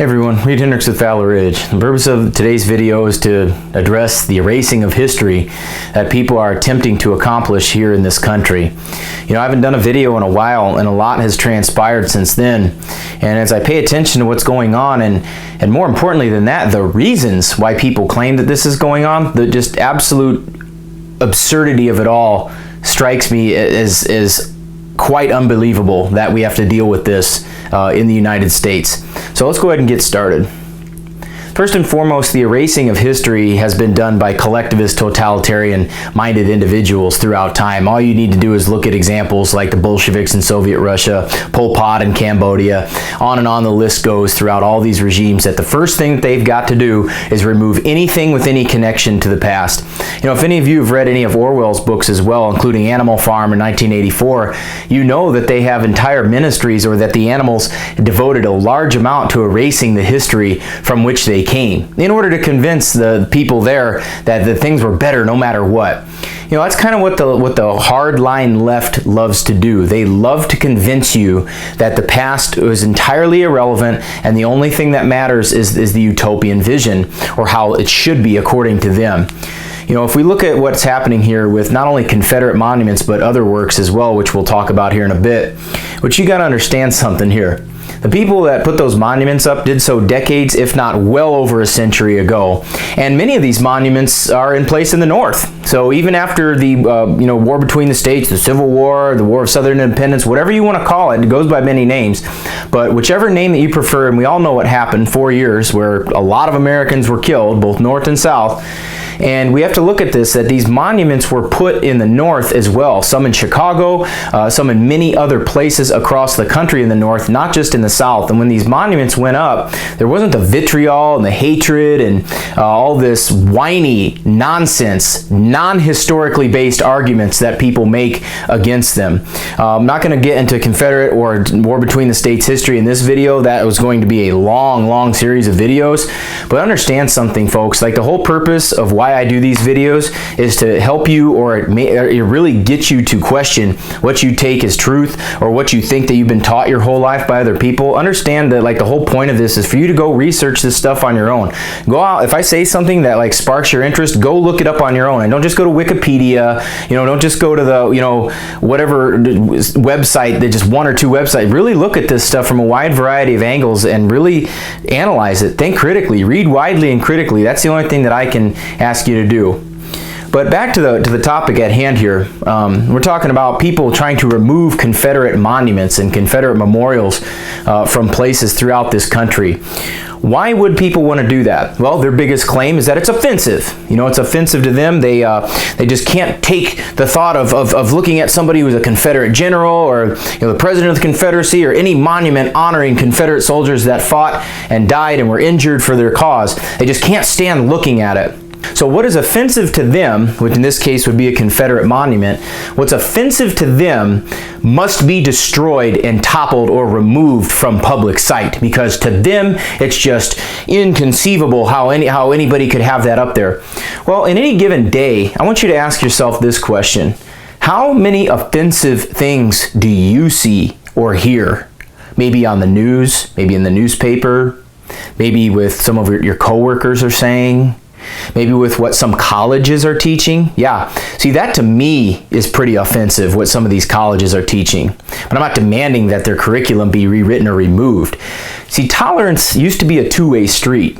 Hey everyone, Reid Henrichs with Reid. The purpose of today's video is to address the erasing of history that people are attempting to accomplish here in this country. You know, I haven't done a video in a while and a lot has transpired since then. And as I pay attention to what's going on and more importantly than that, the reasons why people claim that this is going on, the just absolute absurdity of it all strikes me as quite unbelievable that we have to deal with this in the United States. So let's go ahead and get started. First and foremost, the erasing of history has been done by collectivist, totalitarian-minded individuals throughout time. All you need to do is look at examples like the Bolsheviks in Soviet Russia, Pol Pot in Cambodia, on and on the list goes throughout all these regimes, that the first thing that they've got to do is remove anything with any connection to the past. You know, if any of you have read any of Orwell's books as well, including Animal Farm in 1984, you know that they have entire ministries, or that the animals devoted a large amount to erasing the history from which they came, in order to convince the people there that the things were better no matter what. You know, that's kind of what the hardline left loves to do. They love to convince you that the past was entirely irrelevant and the only thing that matters is the utopian vision, or how it should be according to them. You know, if we look at what's happening here with not only Confederate monuments but other works as well, which we'll talk about here in a bit, but you got to understand something here. The people that put those monuments up did so decades, if not well over a century ago. And many of these monuments are in place in the North. So even after the war between the states, the Civil War, the War of Southern Independence, whatever you want to call it goes by many names. But whichever name that you prefer, and we all know what happened, 4 years where a lot of Americans were killed, both North and South. And we have to look at this, that these monuments were put in the North as well. Some in Chicago, some in many other places across the country in the North, not just in the South. And when these monuments went up, there wasn't the vitriol and the hatred and all this whiny nonsense, non-historically based arguments that people make against them. I'm not going to get into Confederate or War Between the States history in this video. That was going to be a long series of videos. But understand something, folks. Like, the whole purpose of why I do these videos is to help you, or it really get you to question what you take as truth, or what you think that you've been taught your whole life by other people. Understand that, like, the whole point of this is for you to go research this stuff on your own. Go out, if I say something that like sparks your interest, go look it up on your own, and don't just go to Wikipedia. You know, don't just go to the whatever website, that just one or two websites. Really look at this stuff from a wide variety of angles and really analyze it. Think critically, read widely and critically. That's the only thing that I can ask you to do. But back to the topic at hand here. We're talking about people trying to remove Confederate monuments and Confederate memorials from places throughout this country. Why would people want to do that? Well, their biggest claim is that it's offensive. You know, it's offensive to them. They just can't take the thought of looking at somebody who was a Confederate general, or the president of the Confederacy, or any monument honoring Confederate soldiers that fought and died and were injured for their cause. They just can't stand looking at it. So what is offensive to them, which in this case would be a Confederate monument, what's offensive to them must be destroyed and toppled or removed from public sight, because to them it's just inconceivable how anybody could have that up there. Well, in any given day, I want you to ask yourself this question. How many offensive things do you see or hear? Maybe on the news, maybe in the newspaper, maybe with some of your coworkers are saying, maybe with what some colleges are teaching. Yeah, see, that to me is pretty offensive, what some of these colleges are teaching. But I'm not demanding that their curriculum be rewritten or removed. See, tolerance used to be a two-way street.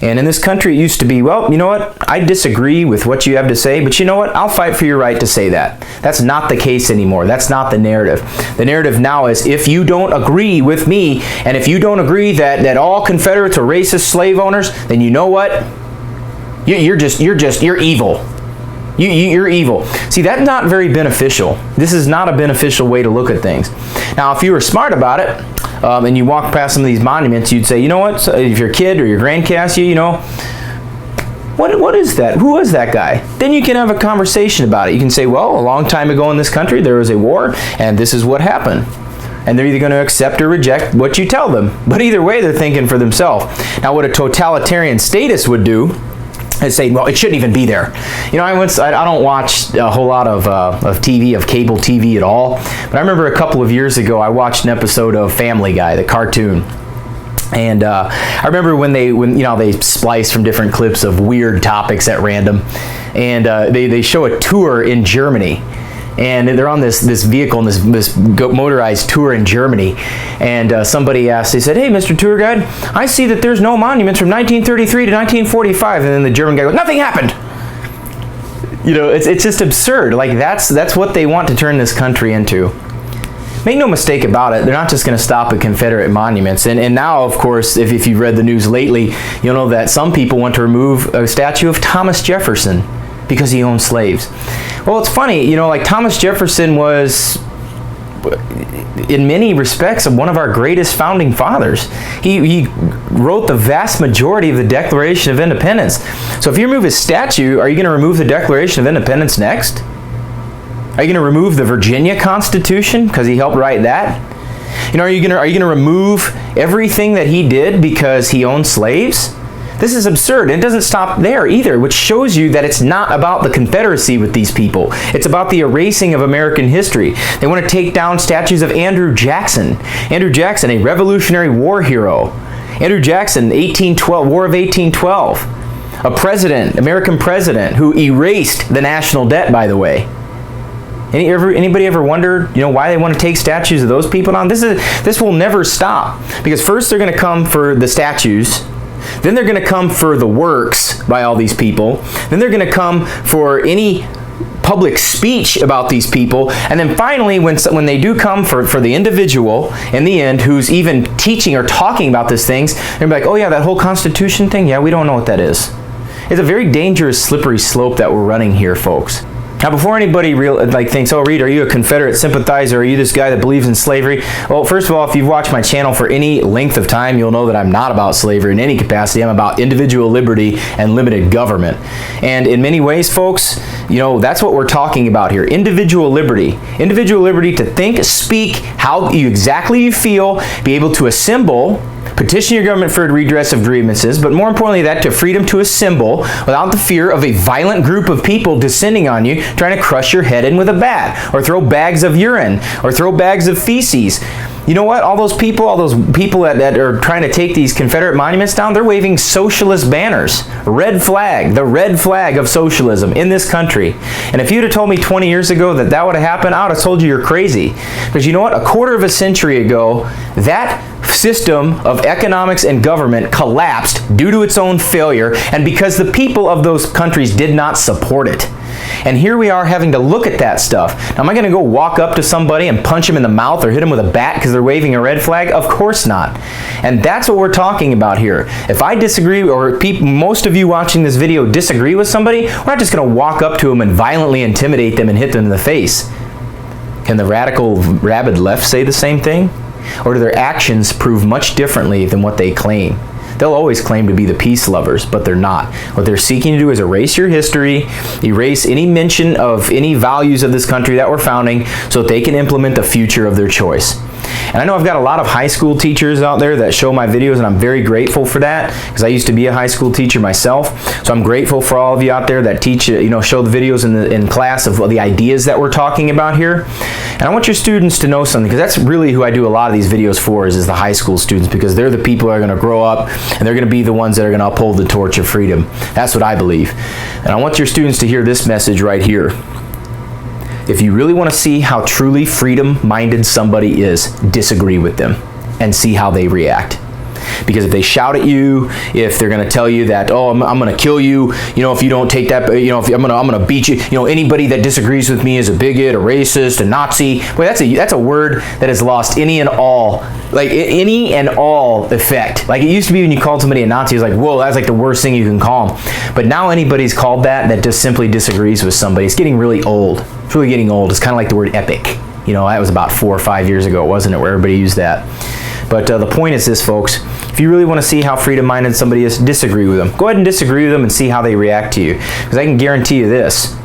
And in this country, it used to be, well, you know what? I disagree with what you have to say, but you know what? I'll fight for your right to say that. That's not the case anymore. That's not the narrative. The narrative now is, if you don't agree with me, and if you don't agree that all Confederates are racist slave owners, then you know what? You're evil. You're evil. See, that's not very beneficial. This is not a beneficial way to look at things. Now, if you were smart about it, and you walk past some of these monuments, you'd say, you know what? So if your kid or your grandkid asks you, what is that? Who was that guy? Then you can have a conversation about it. You can say, well, a long time ago in this country, there was a war, and this is what happened. And they're either going to accept or reject what you tell them. But either way, they're thinking for themselves. Now, what a totalitarian statist would do and say, well, it shouldn't even be there. You know, I don't watch a whole lot of TV, of cable TV at all. But I remember a couple of years ago, I watched an episode of Family Guy, the cartoon. And I remember when they splice from different clips of weird topics at random, and they show a tour in Germany, and they're on this vehicle and this motorized tour in Germany, and somebody asked, they said, "Hey, Mr. Tour Guide, I see that there's no monuments from 1933 to 1945, and then the German guy goes, "Nothing happened." You know, it's just absurd. Like that's what they want to turn this country into. Make no mistake about it, they're not just going to stop at Confederate monuments. And now, of course, if you've read the news lately, you'll know that some people want to remove a statue of Thomas Jefferson because he owned slaves. Well, it's funny, you know, like Thomas Jefferson was, in many respects, one of our greatest founding fathers. He wrote the vast majority of the Declaration of Independence. So if you remove his statue, are you going to remove the Declaration of Independence next? Are you going to remove the Virginia Constitution because he helped write that? You know, are you going to remove everything that he did because he owned slaves? This is absurd. And it doesn't stop there either, which shows you that it's not about the Confederacy with these people. It's about the erasing of American history. They want to take down statues of Andrew Jackson. Andrew Jackson, a Revolutionary War hero. Andrew Jackson, 1812, War of 1812. A president, American president, who erased the national debt, by the way. Anybody ever wondered, you know, why they want to take statues of those people down? This will never stop, because first they're going to come for the statues, then they're going to come for the works by all these people, then they're going to come for any public speech about these people, and then finally when they do come for the individual in the end who's even teaching or talking about these things, they're like, "Oh yeah, that whole Constitution thing, yeah, we don't know what that is." It's a very dangerous slippery slope that we're running here, folks. Now, before anybody thinks, "Oh, Reid, are you a Confederate sympathizer? Are you this guy that believes in slavery?" Well, first of all, if you've watched my channel for any length of time, you'll know that I'm not about slavery in any capacity. I'm about individual liberty and limited government. And in many ways, folks, you know, that's what we're talking about here. Individual liberty. Individual liberty to think, speak, how exactly you feel, be able to assemble, petition your government for redress of grievances, but more importantly that to freedom to assemble without the fear of a violent group of people descending on you, trying to crush your head in with a bat, or throw bags of urine, or throw bags of feces. You know what? All those people that are trying to take these Confederate monuments down, they're waving socialist banners. Red flag, the red flag of socialism in this country. And if you'd have told me 20 years ago that would have happened, I would have told you you're crazy. Because you know what? A quarter of a century ago, that system of economics and government collapsed due to its own failure, and because the people of those countries did not support it. And here we are having to look at that stuff. Now, am I going to go walk up to somebody and punch them in the mouth or hit them with a bat because they're waving a red flag? Of course not. And that's what we're talking about here. If I disagree, or most of you watching this video disagree with somebody, we're not just going to walk up to them and violently intimidate them and hit them in the face. Can the radical, rabid left say the same thing? Or do their actions prove much differently than what they claim? They'll always claim to be the peace lovers, but they're not. What they're seeking to do is erase your history, erase any mention of any values of this country that we're founding, so that they can implement the future of their choice. And I know I've got a lot of high school teachers out there that show my videos, and I'm very grateful for that, because I used to be a high school teacher myself. So I'm grateful for all of you out there that teach, show the videos in class of the ideas that we're talking about here. And I want your students to know something, because that's really who I do a lot of these videos for, is the high school students, because they're the people that are going to grow up, and they're going to be the ones that are going to uphold the torch of freedom. That's what I believe. And I want your students to hear this message right here. If you really want to see how truly freedom-minded somebody is, disagree with them and see how they react. Because if they shout at you, if they're going to tell you that, "Oh, I'm going to kill you, if you don't take that, if I'm going to beat you, anybody that disagrees with me is a bigot, a racist, a Nazi." Well, that's a word that has lost any and all effect. Like, it used to be when you called somebody a Nazi, it's like, whoa, that's like the worst thing you can call them. But now anybody's called that just simply disagrees with somebody. It's getting really old. It's really getting old. It's kind of like the word epic. That was about 4 or 5 years ago, wasn't it, where everybody used that. But the point is this, folks. If you really want to see how freedom-minded somebody is, disagree with them. Go ahead and disagree with them and see how they react to you. Because I can guarantee you this,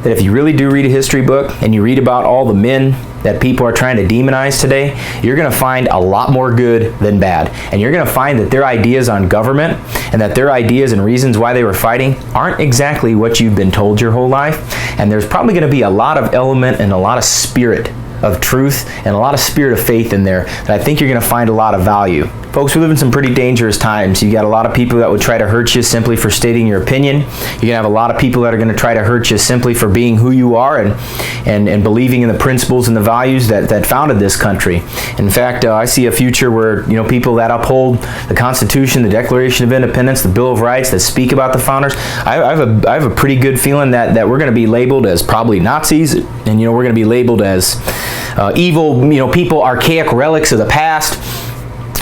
that if you really do read a history book and you read about all the men that people are trying to demonize today, you're going to find a lot more good than bad. And you're going to find that their ideas on government and that their ideas and reasons why they were fighting aren't exactly what you've been told your whole life. And there's probably going to be a lot of element and a lot of spirit of truth and a lot of spirit of faith in there that I think you're going to find a lot of value. Folks, we live in some pretty dangerous times. You got a lot of people that would try to hurt you simply for stating your opinion. You're going to have a lot of people that are going to try to hurt you simply for being who you are and believing in the principles and the values that founded this country. In fact, I see a future where, people that uphold the Constitution, the Declaration of Independence, the Bill of Rights, that speak about the founders, I have a pretty good feeling that we're going to be labeled as probably Nazis, and we're going to be labeled as evil, people, archaic relics of the past,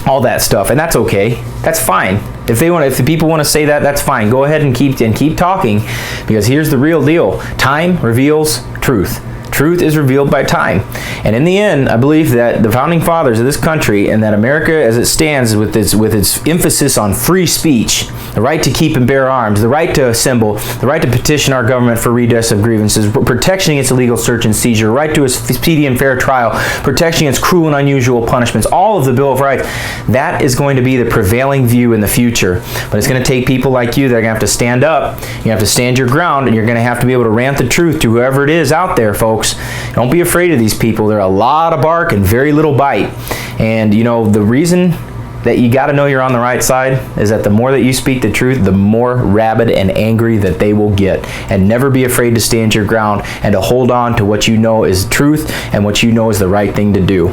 all that stuff, and that's okay. That's fine. If the people want to say that, that's fine. Go ahead and keep talking, because here's the real deal. Time reveals truth. Truth is revealed by time. And in the end, I believe that the founding fathers of this country, and that America as it stands with its emphasis on free speech, the right to keep and bear arms, the right to assemble, the right to petition our government for redress of grievances, protection against illegal search and seizure, right to a speedy and fair trial, protection against cruel and unusual punishments, all of the Bill of Rights, that is going to be the prevailing view in the future. But it's going to take people like you that are going to have to stand up, you have to stand your ground, and you're going to have to be able to rant the truth to whoever it is out there, folks. Don't be afraid of these people. They're a lot of bark and very little bite. And the reason that you got to know you're on the right side is that the more that you speak the truth, the more rabid and angry that they will get. And never be afraid to stand your ground and to hold on to what you know is truth and what you know is the right thing to do.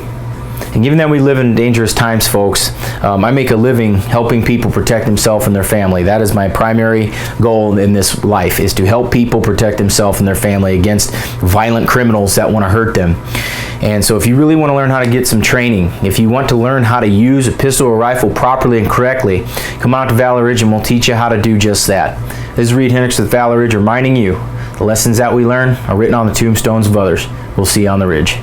And given that we live in dangerous times, folks, I make a living helping people protect themselves and their family. That is my primary goal in this life, is to help people protect themselves and their family against violent criminals that want to hurt them. And so if you really want to learn how to get some training, if you want to learn how to use a pistol or rifle properly and correctly, come out to Valley Ridge and we'll teach you how to do just that. This is Reid Henrichs with Valley Ridge reminding you the lessons that we learn are written on the tombstones of others. We'll see you on the ridge.